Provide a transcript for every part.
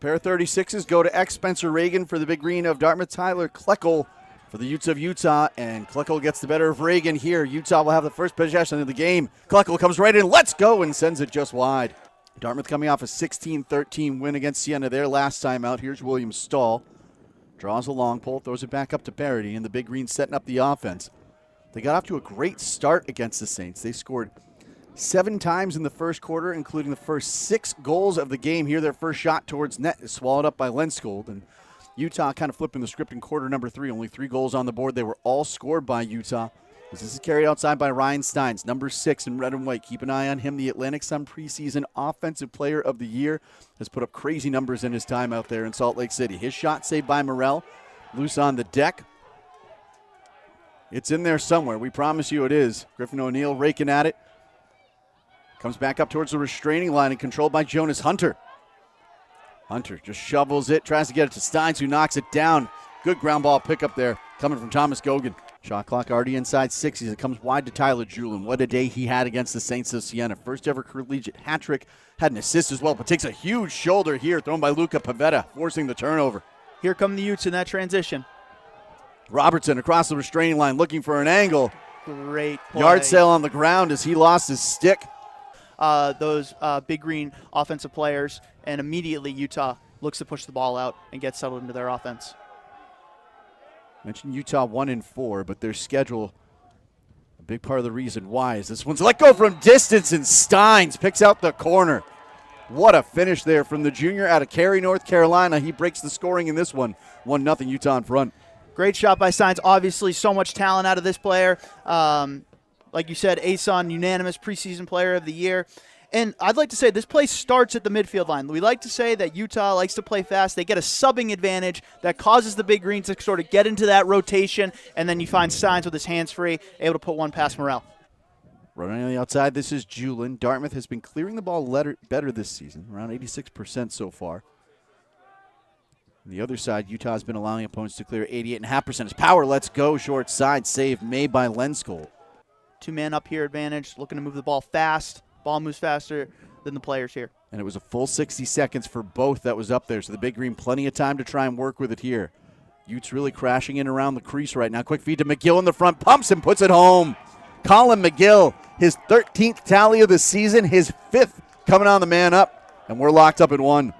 Pair of 36s go to Spencer Reagan for the Big Green of Dartmouth. Tyler Kleckel for the Utes of Utah, and Kleckel gets the better of Reagan here. Utah will have the first possession of the game. Kleckel comes right in, let's go, and sends it just wide. Dartmouth coming off a 16-13 win against Siena their last time out. Here's William Stahl. Draws a long pole, throws it back up to Parity, and the Big Green setting up the offense. They got off to a great start against the Saints. They scored 7 times in the first quarter, including the first 6 goals of the game. Here, their first shot towards net is swallowed up by Lenskold, and Utah kind of flipping the script in quarter number 3. Only 3 goals on the board. They were all scored by Utah. This is carried outside by Ryan Steins, number 6 in red and white. Keep an eye on him. The Atlantic Sun preseason Offensive Player of the Year has put up crazy numbers in his time out there in Salt Lake City. His shot saved by Morrell. Loose on the deck. It's in there somewhere. We promise you it is. Griffin O'Neill raking at it. Comes back up towards the restraining line and controlled by Jonas Hunter. Hunter just shovels it, tries to get it to Steins, who knocks it down. Good ground ball pickup there coming from Thomas Gogan. Shot clock already inside 60s. It comes wide to Tyler Julin. What a day he had against the Saints of Siena. First ever collegiate hat trick. Had an assist as well, but takes a huge shoulder here, thrown by Luca Pavetta, forcing the turnover. Here come the Utes in that transition. Robertson across the restraining line looking for an angle. Great play. Yard sale on the ground as he lost his stick. Those Big Green offensive players, and immediately Utah looks to push the ball out and get settled into their offense. Mentioned Utah 1-4, but their schedule, a big part of the reason why is this one's let go from distance, and Steins picks out the corner. What a finish there from the junior out of Cary, North Carolina. He breaks the scoring in this one. 1-0 Utah in front. Great shot by Steins. Obviously, so much talent out of this player. Like you said, ASUN, unanimous preseason player of the year. And I'd like to say this play starts at the midfield line. We like to say that Utah likes to play fast. They get a subbing advantage that causes the Big Green to sort of get into that rotation, and then you find Steins with his hands free, able to put one past Morrell. Running on the outside, this is Julin. Dartmouth has been clearing the ball better this season, around 86% so far. On the other side, Utah has been allowing opponents to clear 88.5%. His power lets go, short side, save made by Lenskold. 2-man up here advantage, looking to move the ball fast. Ball moves faster than the players here. And it was a full 60 seconds for both that was up there, so the Big Green plenty of time to try and work with it here. Utes really crashing in around the crease right now. Quick feed to McGill in the front, pumps and puts it home. Colin McGill, his 13th tally of the season, his 5th coming on the man up, and we're locked up at 1.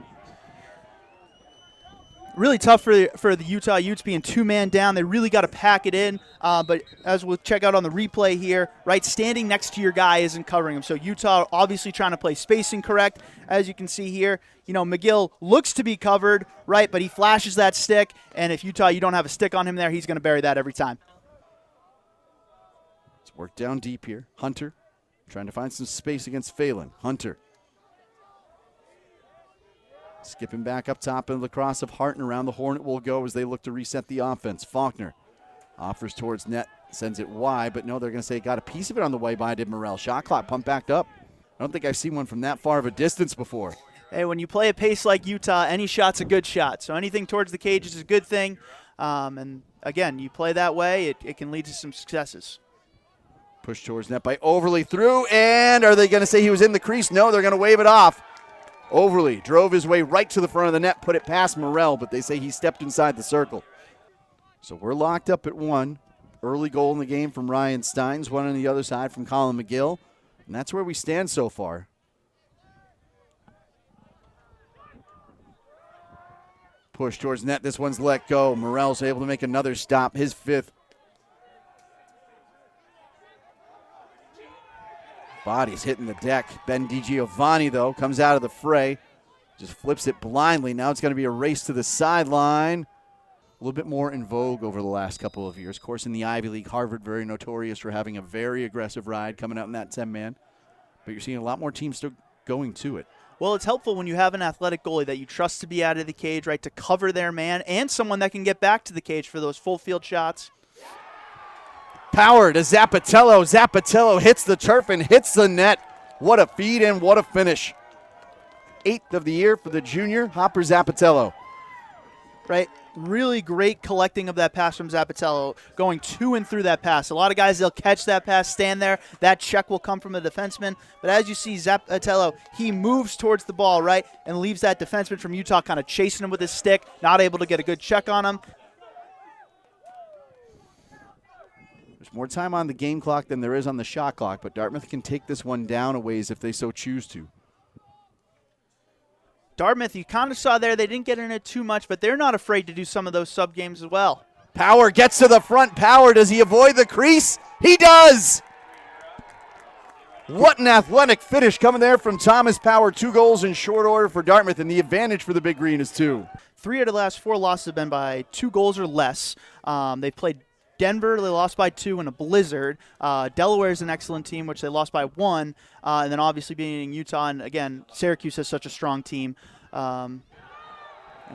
Really tough for the Utah Utes being 2-man down. They really got to pack it in. But as we'll check out on the replay here, right, standing next to your guy isn't covering him. So Utah obviously trying to play spacing correct. As you can see here, you know, McGill looks to be covered, right, but he flashes that stick. And if Utah, you don't have a stick on him there, he's going to bury that every time. Let's work down deep here. Hunter trying to find some space against Phelan. Hunter. Skipping back up top in Lacrosse of Hart, and around the horn it will go as they look to reset the offense. Faulkner offers towards net, sends it wide, but no, they're going to say got a piece of it on the way by, did Morrell. Shot clock pumped back up. I don't think I've seen one from that far of a distance before. Hey, when you play a pace like Utah, any shot's a good shot. So anything towards the cage is a good thing. And again, you play that way, it can lead to some successes. Push towards net by Overly, through, and are they going to say he was in the crease? No, they're going to wave it off. Overly drove his way right to the front of the net, put it past Morrell, but they say he stepped inside the circle. So we're locked up at 1. Early goal in the game from Ryan Steins, one on the other side from Colin McGill, and that's where we stand so far. Push towards net, this one's let go. Morrell's able to make another stop, his 5th. Body's hitting the deck. Ben DiGiovanni, though, comes out of the fray. Just flips it blindly. Now it's going to be a race to the sideline. A little bit more in vogue over the last couple of years. Of course, in the Ivy League, Harvard very notorious for having a very aggressive ride coming out in that 10-man. But you're seeing a lot more teams still going to it. Well, it's helpful when you have an athletic goalie that you trust to be out of the cage, right, to cover their man, and someone that can get back to the cage for those full field shots. Power to Zappatello. Zappatello hits the turf and hits the net. What a feed and what a finish. 8th of the year for the junior, Hopper Zappatello. right? Really great collecting of that pass from Zappitello, going to and through that pass. A lot of guys, they'll catch that pass, stand there. That check will come from the defenseman. But as you see, Zappitello, he moves towards the ball, right, and leaves that defenseman from Utah kind of chasing him with his stick, not able to get a good check on him. There's more time on the game clock than there is on the shot clock, but Dartmouth can take this one down a ways if they so choose to. Dartmouth, you kind of saw there, they didn't get in it too much, but they're not afraid to do some of those sub games as well. Power gets to the front. Power, does he avoid the crease? He does! What an athletic finish coming there from Thomas Power. 2 goals in short order for Dartmouth, and the advantage for the Big Green is 2. 3 out of the last 4 losses have been by 2 goals or less. They played Denver, they lost by 2 in a blizzard. Delaware is an excellent team, which they lost by 1. And then obviously beating Utah. And again, Syracuse has such a strong team. And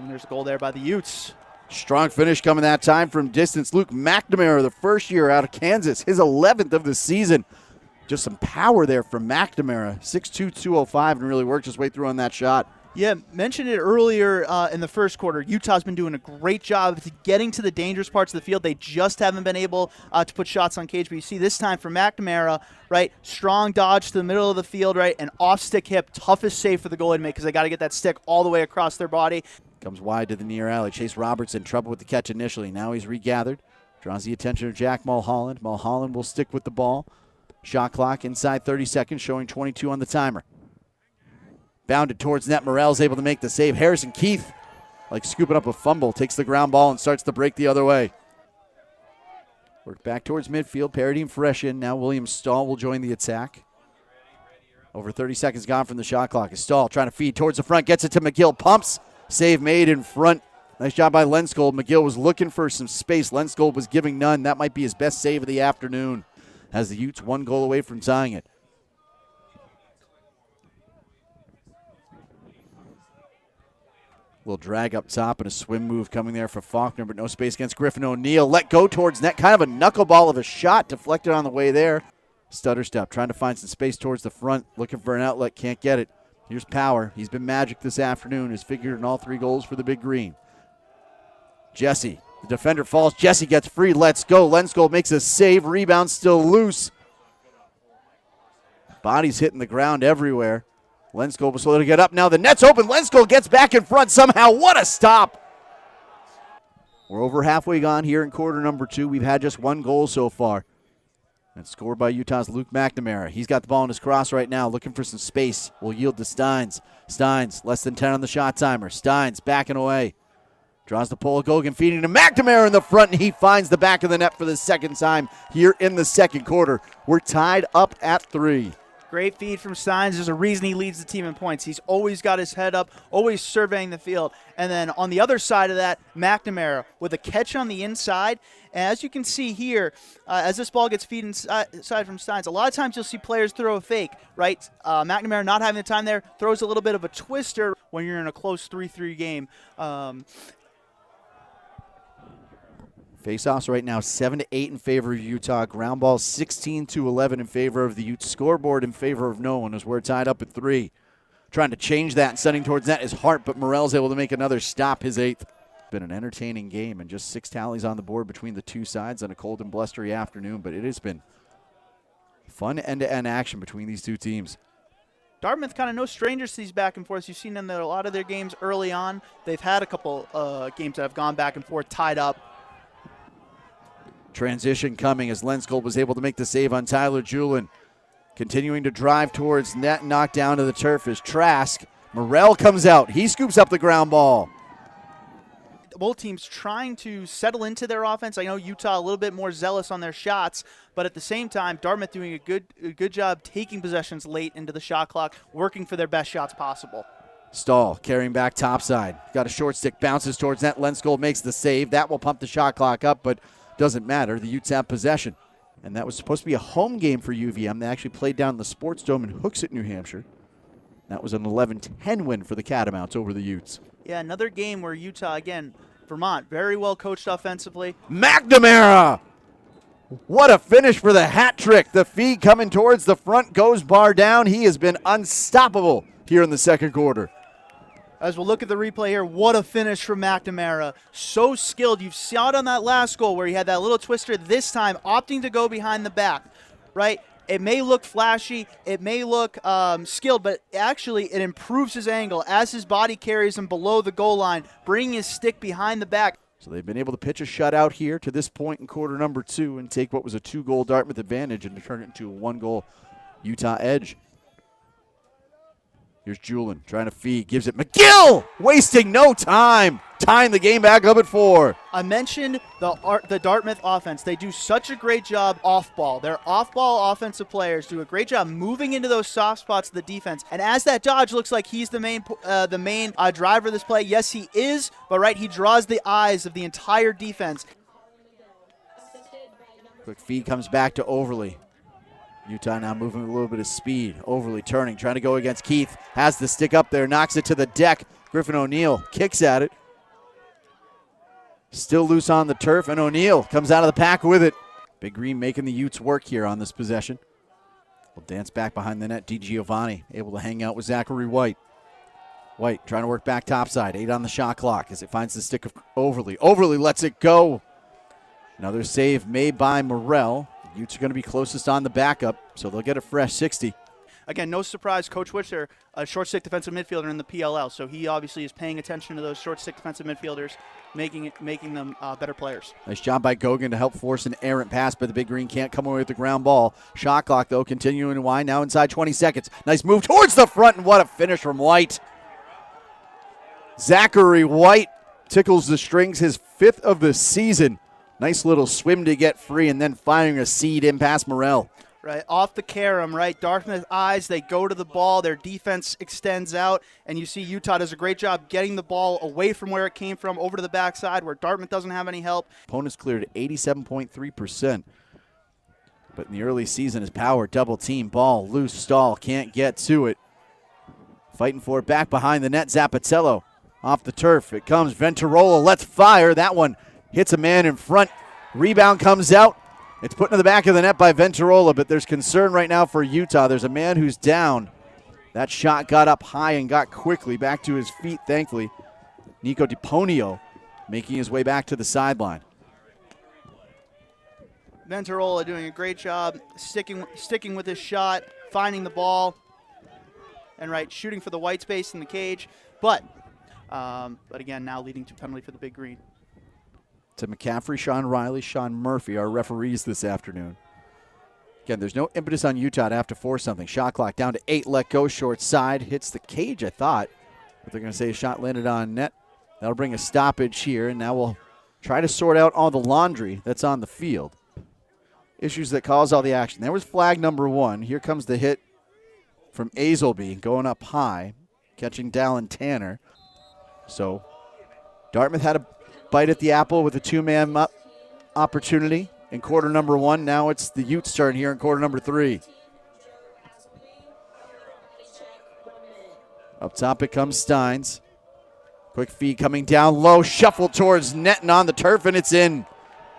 there's a goal there by the Utes. Strong finish coming that time from distance. Luke McNamara, the first year out of Kansas, his 11th of the season. Just some power there from McNamara. 6'2", 205, and really worked his way through on that shot. Yeah, mentioned it earlier in the first quarter. Utah's been doing a great job of getting to the dangerous parts of the field. They just haven't been able to put shots on cage. But you see this time for McNamara, right, strong dodge to the middle of the field, right, and off-stick hip, toughest save for the goalie to make because they got to get that stick all the way across their body. Comes wide to the near alley. Chase Robertson, trouble with the catch initially. Now he's regathered. Draws the attention of Jack Mulholland. Mulholland will stick with the ball. Shot clock inside 30 seconds, showing 22 on the timer. Bounded towards net. Morell's able to make the save. Harrison Keith, like scooping up a fumble, takes the ground ball and starts to break the other way. Work back towards midfield. Paradigm fresh in. Now William Stahl will join the attack. Over 30 seconds gone from the shot clock. Is Stahl trying to feed towards the front. Gets it to McGill. Pumps. Save made in front. Nice job by Lenskold. McGill was looking for some space. Lenskold was giving none. That might be his best save of the afternoon. Has the Utes 1 goal away from tying it. Little drag up top and a swim move coming there for Faulkner, but no space against Griffin O'Neill. Let go towards net. Kind of a knuckleball of a shot deflected on the way there. Stutter step, trying to find some space towards the front. Looking for an outlet, can't get it. Here's Power. He's been magic this afternoon. Has figured in all 3 goals for the Big Green. Jesse, the defender falls. Jesse gets free. Let's go. Lenskold makes a save. Rebound still loose. Body's hitting the ground everywhere. Lenskold was slow to get up. Now the net's open. Lenskold gets back in front somehow. What a stop. We're over halfway gone here in quarter number 2. We've had just 1 goal so far. It's scored by Utah's Luke McNamara. He's got the ball in his cross right now, looking for some space. Will yield to Steins. Steins, less than 10 on the shot timer. Steins backing away. Draws the pull of Gogan, feeding to McNamara in the front, and he finds the back of the net for the second time here in the second quarter. We're tied up at 3. Great feed from Steins. There's a reason he leads the team in points. He's always got his head up, always surveying the field. And then on the other side of that, McNamara with a catch on the inside. And as you can see here, as this ball gets feed inside from Steins, a lot of times you'll see players throw a fake, right? McNamara not having the time there, throws a little bit of a twister when you're in a close 3-3 game. Faceoffs right now 7-8 in favor of Utah. Ground balls 16-11 in favor of the Utes. Scoreboard in favor of no one as we're tied up at 3. Trying to change that and sending towards net is Hart, but Morell's able to make another stop, his 8th. Been an entertaining game and just 6 tallies on the board between the 2 sides on a cold and blustery afternoon, but it has been fun end-to-end action between these 2 teams. Dartmouth kind of no strangers to these back and forths. You've seen them in a lot of their games early on. They've had a couple games that have gone back and forth, tied up. Transition coming as Lenskold was able to make the save on Tyler Julin. Continuing to drive towards net, knocked down to the turf is Trask. Morell comes out. He scoops up the ground ball. Both teams trying to settle into their offense. I know Utah a little bit more zealous on their shots, but at the same time, Dartmouth doing a good job taking possessions late into the shot clock, working for their best shots possible. Stahl carrying back topside. Got a short stick, bounces towards net. Lenskold makes the save. That will pump the shot clock up, but doesn't matter. The Utes have possession. And that was supposed to be a home game for UVM. They actually played down in the Sports Dome in Hooksett, New Hampshire. That was an 11-10 win for the Catamounts over the Utes. Yeah, another game where Utah, again, Vermont, very well coached offensively. McNamara! What a finish for the hat trick. The feed coming towards the front, goes bar down. He has been unstoppable here in the second quarter. As we'll look at the replay here, what a finish from McNamara. So skilled. You saw it on that last goal where he had that little twister, this time opting to go behind the back, right? It may look flashy, it may look skilled, but actually it improves his angle as his body carries him below the goal line, bringing his stick behind the back. So they've been able to pitch a shutout here to this point in quarter number 2 and take what was a 2-goal Dartmouth advantage and turn it into a 1-goal Utah edge. Here's Julin trying to feed, gives it McGill, wasting no time, tying the game back up at 4. I mentioned the Dartmouth offense. They do such a great job off ball. Their off ball offensive players do a great job moving into those soft spots of the defense. And as that Dodge looks like he's the main driver of this play, yes he is, but right, he draws the eyes of the entire defense. Quick feed comes back to Overly. Utah now moving with a little bit of speed. Overly turning, trying to go against Keith. Has the stick up there, knocks it to the deck. Griffin O'Neill kicks at it. Still loose on the turf, and O'Neill comes out of the pack with it. Big Green making the Utes work here on this possession. Will dance back behind the net. DiGiovanni able to hang out with Zachary White. White trying to work back topside. 8 on the shot clock as it finds the stick of Overly. Overly lets it go. Another save made by Morrell. Utes are going to be closest on the backup, so they'll get a fresh 60. Again, no surprise, Coach Witcher, a short stick defensive midfielder in the PLL, so he obviously is paying attention to those short stick defensive midfielders, making them better players. Nice job by Gogan to help force an errant pass, but the Big Green can't come away with the ground ball. Shot clock, though, continuing to wind, now inside 20 seconds. Nice move towards the front, and what a finish from White. Zachary White tickles the strings, his 5th of the season. Nice little swim to get free and then firing a seed in past Morrell. Right, off the carom, right? Dartmouth eyes, they go to the ball, their defense extends out, and you see Utah does a great job getting the ball away from where it came from, over to the backside where Dartmouth doesn't have any help. Opponents cleared at 87.3%. But in the early season, his power, double team, ball, loose stall, can't get to it. Fighting for it back behind the net, Zappatello. Off the turf, it comes, Ventarola lets fire, that one hits a man in front. Rebound comes out. It's put in the back of the net by Ventarola, but there's concern right now for Utah. There's a man who's down. That shot got up high and got quickly back to his feet, thankfully. Nico DiPonio making his way back to the sideline. Ventarola doing a great job sticking with his shot, finding the ball, and right, shooting for the white space in the cage. But again, now leading to penalty for the Big Green. To McCaffrey, Sean Riley, Sean Murphy, our referees this afternoon. Again, there's no impetus on Utah to have to force something. Shot clock down to 8, let go, short side. Hits the cage, I thought. But they're going to say a shot landed on net. That'll bring a stoppage here, and now we'll try to sort out all the laundry that's on the field. Issues that cause all the action. There was flag number 1. Here comes the hit from Azelby going up high, catching Dallin Tanner. So Dartmouth had a bite at the apple with a 2-man opportunity in quarter number 1. Now it's the Utes' turn here in quarter number 3. Up top it comes Steins. Quick feed coming down low, shuffle towards net and on the turf, and it's in.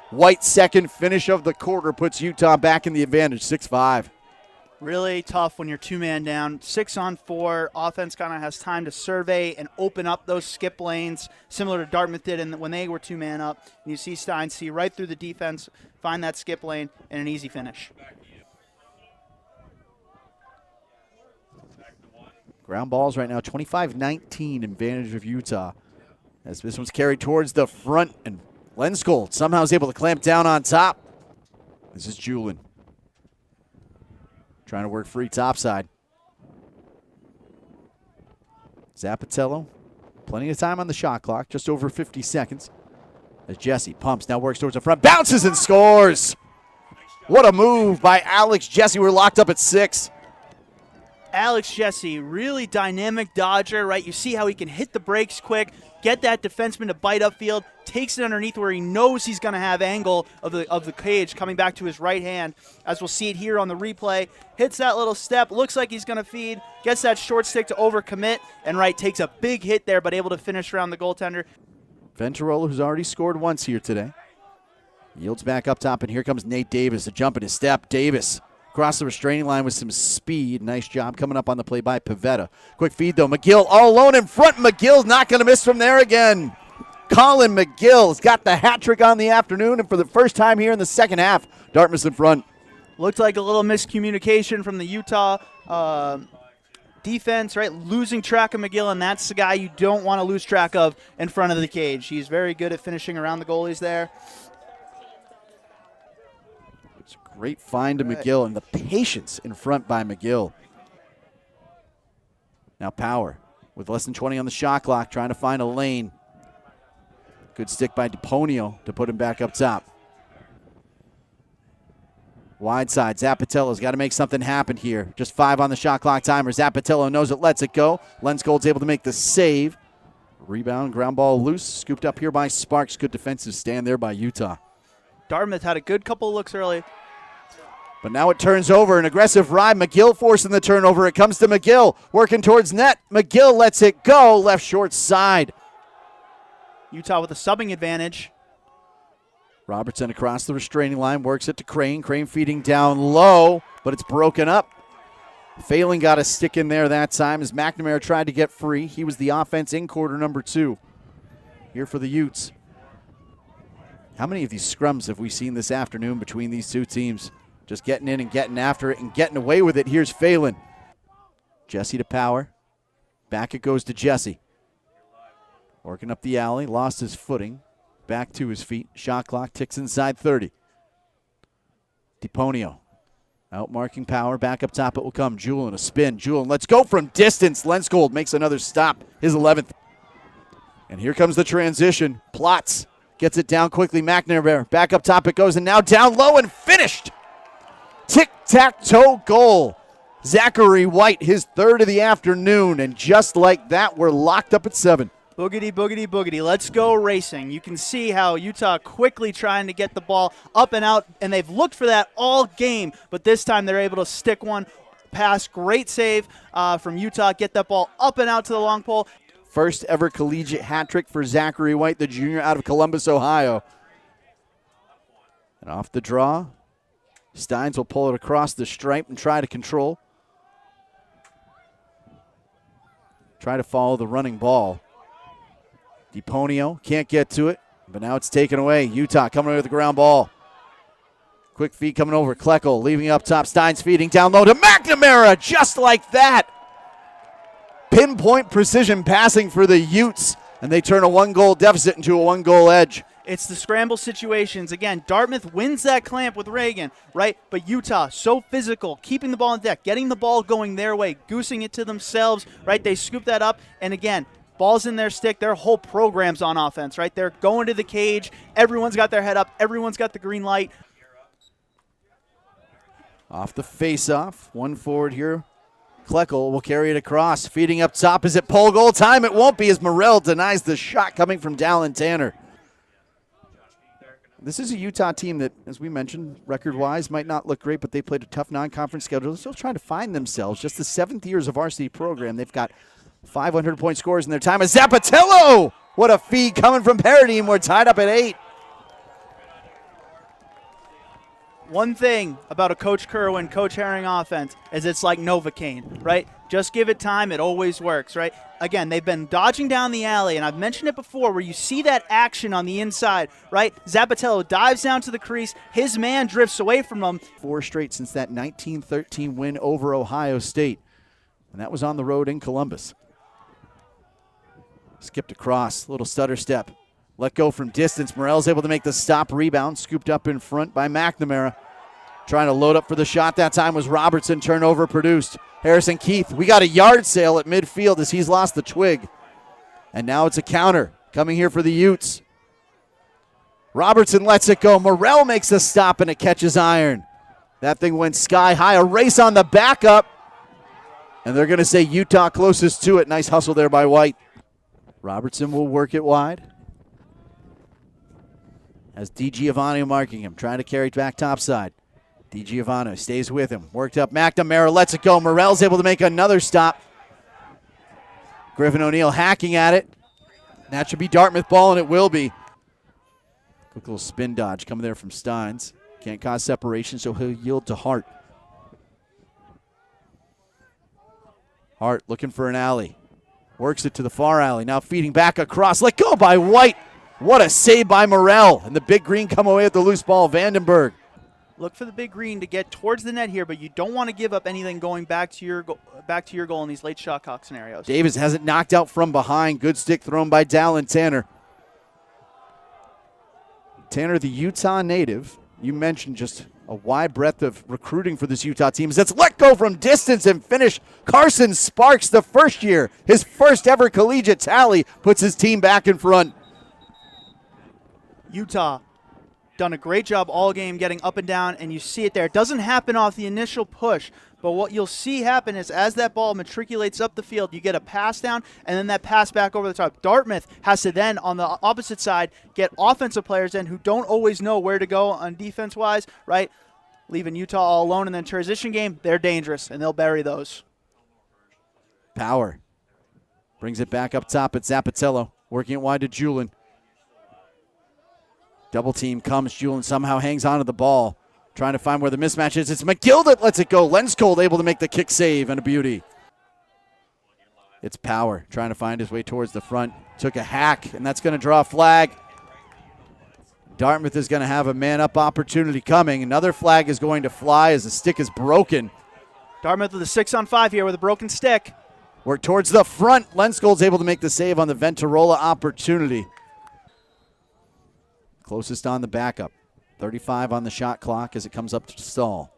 White's second finish of the quarter puts Utah back in the advantage, 6-5. Really tough when you're 2-man down. 6-on-4. Offense kind of has time to survey and open up those skip lanes, similar to Dartmouth did when they were 2-man up. And you see Stein see right through the defense, find that skip lane, and an easy finish. Ground balls right now, 25-19 advantage of Utah. As this one's carried towards the front, and Lenskold somehow is able to clamp down on top. This is Julin. Trying to work free topside. Zappatello, plenty of time on the shot clock, just over 50 seconds. As Jesse pumps, now works towards the front, bounces and scores. What a move by Alex Jesse. We're locked up at 6. Alex Jesse, really dynamic dodger, right? You see how he can hit the brakes quick, get that defenseman to bite upfield, takes it underneath where he knows he's going to have angle of the cage coming back to his right hand, as we'll see it here on the replay. Hits that little step, looks like he's going to feed, gets that short stick to overcommit, and right, takes a big hit there, but able to finish around the goaltender. Ventarola, who's already scored once here today, yields back up top, and here comes Nate Davis, a jump in his step. Davis Across the restraining line with some speed. Nice job coming up on the play by Pavetta. Quick feed, though. McGill all alone in front. McGill's not going to miss from there again. Colin McGill's got the hat trick on the afternoon, and for the first time here in the second half, Dartmouth's in front. Looked like a little miscommunication from the Utah defense, right? Losing track of McGill, and that's the guy you don't want to lose track of in front of the cage. He's very good at finishing around the goalies there. It's a great find to McGill, and the patience in front by McGill. Now Power with less than 20 on the shot clock, trying to find a lane. Good stick by DiPonio to put him back up top. Wide side, Zappatello's got to make something happen here. Just 5 on the shot clock timer. Zappatello knows it, lets it go. Lensgold's able to make the save. Rebound, ground ball loose, scooped up here by Sparks. Good defensive stand there by Utah. Dartmouth had a good couple of looks early. But now it turns over, an aggressive ride. McGill forcing the turnover. It comes to McGill, working towards net. McGill lets it go, left short side. Utah with a subbing advantage. Robertson across the restraining line, works it to Crane. Crane feeding down low, but it's broken up. Phelan got a stick in there that time as McNamara tried to get free. He was the offense in quarter number 2. Here for the Utes. How many of these scrums have we seen this afternoon between these two teams? Just getting in and getting after it and getting away with it. Here's Phelan. Jesse to Power. Back it goes to Jesse. Working up the alley, lost his footing. Back to his feet. Shot clock ticks inside 30. DiPonio out marking Power. Back up top it will come. Julian a spin. Julian, let's go from distance. Lensgold makes another stop. His 11th. And here comes the transition. Plotz gets it down quickly. McNamara back up top it goes. And now down low and finished. Tic-tac-toe goal. Zachary White, his 3rd of the afternoon. And just like that, we're locked up at 7. Boogity, boogity, boogity. Let's go racing. You can see how Utah quickly trying to get the ball up and out, and they've looked for that all game, but this time they're able to stick one pass. Great save from Utah. Get that ball up and out to the long pole. First ever collegiate hat trick for Zachary White, the junior out of Columbus, Ohio. And off the draw, Steins will pull it across the stripe and try to control. Try to follow the running ball. DiPonio can't get to it, but now it's taken away. Utah coming away with the ground ball. Quick feed coming over. Kleckel leaving up top. Steins feeding down low to McNamara, just like that. Pinpoint precision passing for the Utes, and they turn a 1-goal deficit into a 1-goal edge. It's the scramble situations. Again, Dartmouth wins that clamp with Reagan, right? But Utah, so physical, keeping the ball on deck, getting the ball going their way, goosing it to themselves, right? They scoop that up, and again, ball's in their stick. Their whole program's on offense, right? They're going to the cage. Everyone's got their head up. Everyone's got the green light. Off the face-off. One forward here. Kleckel will carry it across. Feeding up top. Is it pole goal time? It won't be as Morrell denies the shot coming from Dallin Tanner. This is a Utah team that, as we mentioned, record-wise might not look great, but they played a tough non-conference schedule. They're still trying to find themselves. Just the 7th year as a varsity program. They've got 500-point scores in their time. As Zappatello! What a feed coming from Paradine. We're tied up at 8. One thing about a Coach Kerwin, Coach Herring offense is it's like Novocaine, right? Just give it time. It always works, right? Again, they've been dodging down the alley, and I've mentioned it before where you see that action on the inside, right? Zappatello dives down to the crease. His man drifts away from him. 4 straight since that 1913 win over Ohio State, and that was on the road in Columbus. Skipped across, little stutter step. Let go from distance. Morrell's able to make the stop. Rebound scooped up in front by McNamara. Trying to load up for the shot that time was Robertson. Turnover produced. Harrison Keith, we got a yard sale at midfield as he's lost the twig. And now it's a counter coming here for the Utes. Robertson lets it go. Morrell makes the stop and it catches iron. That thing went sky high. A race on the backup. And they're going to say Utah closest to it. Nice hustle there by White. Robertson will work it wide. As DiGiovanni marking him, trying to carry it back topside. DiGiovanni stays with him. Worked up. McNamara lets it go. Morrell's able to make another stop. Griffin O'Neill hacking at it. That should be Dartmouth ball, and it will be. Quick little spin dodge coming there from Steins. Can't cause separation, so he'll yield to Hart. Hart looking for an alley. Works it to the far alley. Now feeding back across. Let go by White. What a save by Morrell. And the Big Green come away with the loose ball. Vandenberg. Look for the Big Green to get towards the net here, but you don't want to give up anything going back to your goal in these late shot clock scenarios. Davis has it knocked out from behind. Good stick thrown by Dallin Tanner. Tanner, the Utah native. You mentioned just a wide breadth of recruiting for this Utah team. That's let go from distance and finish. Carson Sparks, the first year, his first ever collegiate tally, puts his team back in front. Utah done a great job all game getting up and down, and you see it there. It doesn't happen off the initial push, but what you'll see happen is as that ball matriculates up the field, you get a pass down and then that pass back over the top. Dartmouth has to then, on the opposite side, get offensive players in who don't always know where to go on defense-wise, right? Leaving Utah all alone in the transition game, they're dangerous, and they'll bury those. Power brings it back up top at Zapatello, working it wide to Julin. Double team comes. Julin somehow hangs onto the ball, trying to find where the mismatch is. It's McGill that lets it go. Lenskold able to make the kick save, and a beauty. It's Power trying to find his way towards the front. Took a hack, and that's going to draw a flag. Dartmouth is going to have a man-up opportunity coming. Another flag is going to fly as the stick is broken. Dartmouth with a 6-on-5 here with a broken stick. Work towards the front. Lenskold's able to make the save on the Ventarola opportunity. Closest on the backup. 35 on the shot clock as it comes up to Stahl.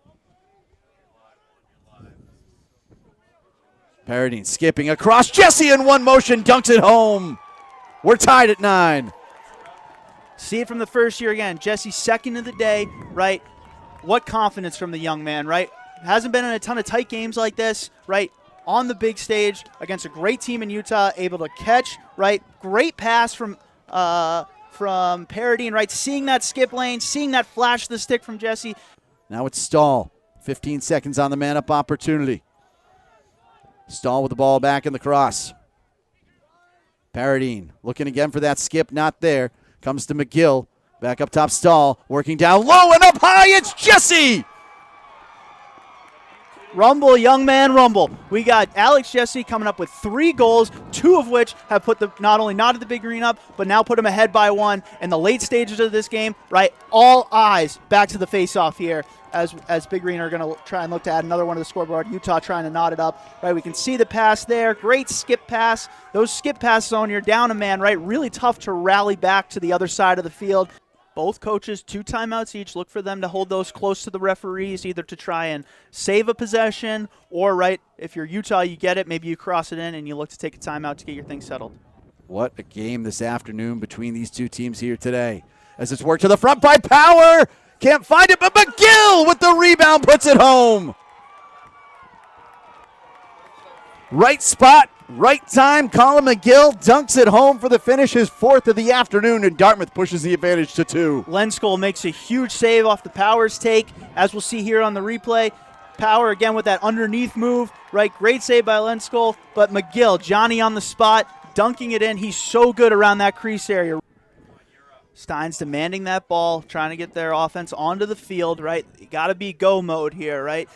Paradine skipping across. Jesse in one motion dunks it home. We're tied at 9. See it from the first year again. Jesse second of the day, right? What confidence from the young man, right? Hasn't been in a ton of tight games like this, right? On the big stage against a great team in Utah, able to catch, right? Great pass from Paradine, right? Seeing that skip lane, seeing that flash the stick from Jesse. Now it's Stahl. 15 seconds on the man-up opportunity. Stahl with the ball back in the cross. Paradine looking again for that skip, not there. Comes to McGill. Back up top, Stahl. Working down low and up high, it's Jesse! Rumble, young man, rumble. We got Alex Jesse coming up with 3 goals, 2 of which have put the not only knotted the Big Green up, but now put him ahead by 1 in the late stages of this game, right? All eyes back to the face-off here as Big Green are going to try and look to add another one to the scoreboard. Utah trying to knot it up, right? We can see the pass there. Great skip pass. Those skip passes on, you're down a man, right? Really tough to rally back to the other side of the field. Both coaches, 2 timeouts each. Look for them to hold those close to the referees, either to try and save a possession or, right, if you're Utah, you get it. Maybe you cross it in and you look to take a timeout to get your thing settled. What a game this afternoon between these 2 teams here today. As it's worked to the front by Power. Can't find it, but McGill with the rebound puts it home. Right spot, right time. Colin McGill dunks it home for the finish, his 4th of the afternoon, and Dartmouth pushes the advantage to 2. Lenskold makes a huge save off the Powers take, as we'll see here on the replay. Power again with that underneath move, right? Great save by Lenskold, but McGill, Johnny on the spot, dunking it in. He's so good around that crease area. Stein's demanding that ball, trying to get their offense onto the field, right? You got to be go mode here, right?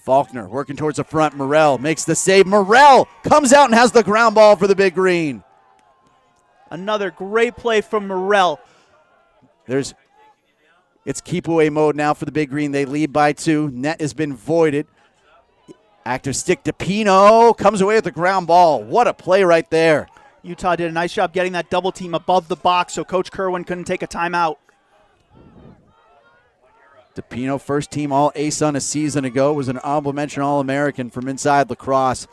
Faulkner working towards the front. Morrell makes the save. Morrell comes out and has the ground ball for the Big Green. Another great play from Morrell. It's keep away mode now for the Big Green. They lead by 2. Net has been voided. Active stick to Pino. Comes away with the ground ball. What a play right there. Utah did a nice job getting that double team above the box so Coach Kerwin couldn't take a timeout. DePino, first team All-ASUN a season ago, was an honorable mention All-American from inside Lacrosse.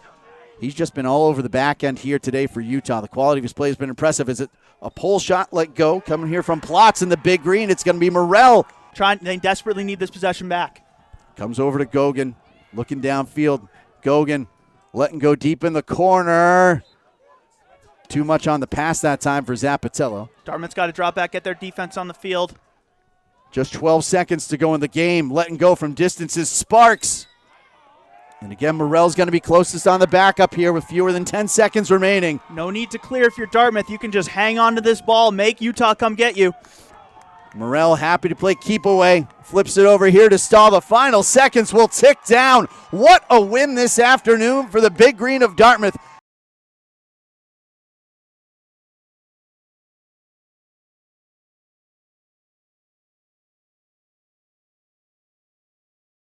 He's just been all over the back end here today for Utah. The quality of his play has been impressive. Is it a pole shot let go coming here from Plotz in the Big Green? It's going to be Morrell. They desperately need this possession back. Comes over to Gogan, looking downfield. Gogan letting go deep in the corner. Too much on the pass that time for Zapatello. Dartmouth's got to drop back, get their defense on the field. Just 12 seconds to go in the game. Letting go from distances, Sparks. And again, Morrell's going to be closest on the backup here with fewer than 10 seconds remaining. No need to clear if you're Dartmouth. You can just hang on to this ball, make Utah come get you. Morrell happy to play keep away. Flips it over here to Stahl. The final seconds will tick down. What a win this afternoon for the Big Green of Dartmouth.